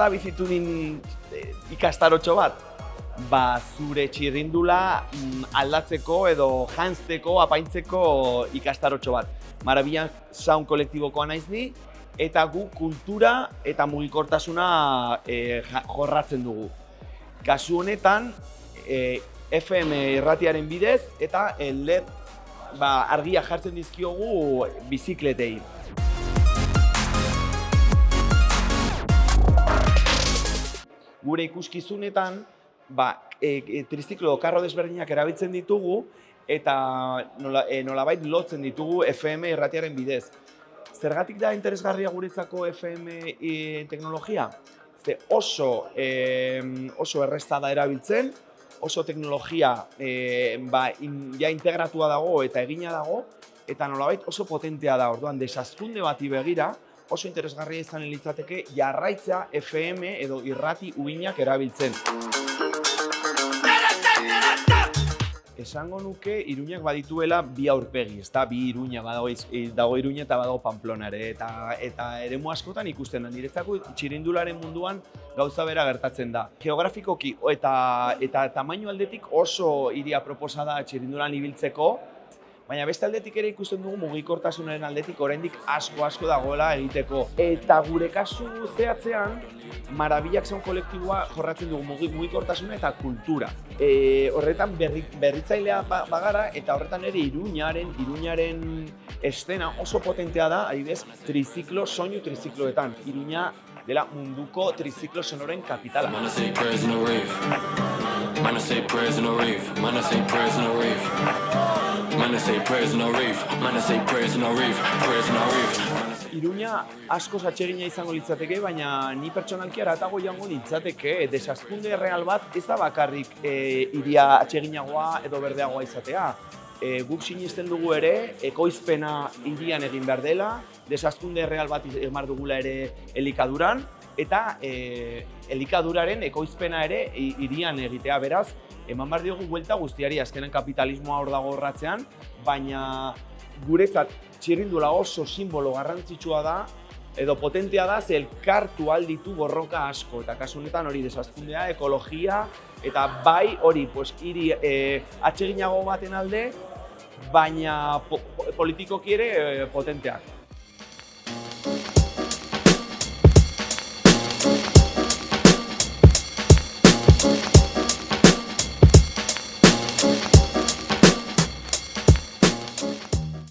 da bizitu din ikastarotxo bat? Ba, zure txirrindula aldatzeko edo janzteko, apaintzeko ikastarotxo bat. Marabillan Sound kolektibokoa naiz ni, eta gu kultura eta mugikortasuna jorratzen dugu. Kasu honetan, FM irratiaren bidez eta LED argia jartzen dizkiogu bizikletei. Gure ikuskizunetan, triziklo karro desberdinak erabiltzen ditugu eta nolabait lotzen ditugu FM irratiaren bidez. Zergatik da interesgarria guretzako FM teknologia? Oso erresta da erabiltzen, oso teknologia integratua dago eta egina dago, eta nolabait oso potentea da. Orduan, desazkunde bati begira, oso interesgarria izan litzateke jarraitzea FM edo irrati uhinak erabiltzen. Esango nuke Iruñak badituela bi aurpegi, bi Iruña, dago Iruña eta badago Pamplona ere, eta eremu askotan ikusten da. Niretzako txirindularen munduan gauza bera gertatzen da. Geografikoki eta tamainu aldetik oso hiri aproposa da txirindulan ibiltzeko, baina beste aldetik ere ikusten dugu mugikortasunaren aldetik oraindik asko dagoela egiteko. Eta gure kasu zehatzean, Marabillak Sound kolektiboa jorratzen dugu mugikortasuna eta kultura. Horretan berritzailea bagara eta horretan ere Iruñaren estena oso potentea da, adibidez, soinu trizikloetan. Iruña dela munduko triziklo sonoren kapitala. Iruña askoz atsegina izango litzateke, baina ni pertsonalki haratago joango litzateke. Desazkunde real bat ez da bakarrik hiria atseginagoa edo berdeagoa izatea. Guk sinisten dugu ere, ekoizpena hirian egin behar dela, desazkunde real bat emar dugula ere elikaduran, eta elikaduraren ekoizpena ere hirian egitea. Beraz, eman behar diogu buelta guztiari, azkenen kapitalismoa hor dago horratzean, baina guretzat txirrindula oso simbolo garrantzitsua da, edo potentea da, ze elkartu alditu borroka asko, eta kasu honetan hori desazkundea, ekologia, eta bai hori hiri atseginago baten alde, baina politikoki ere potenteak.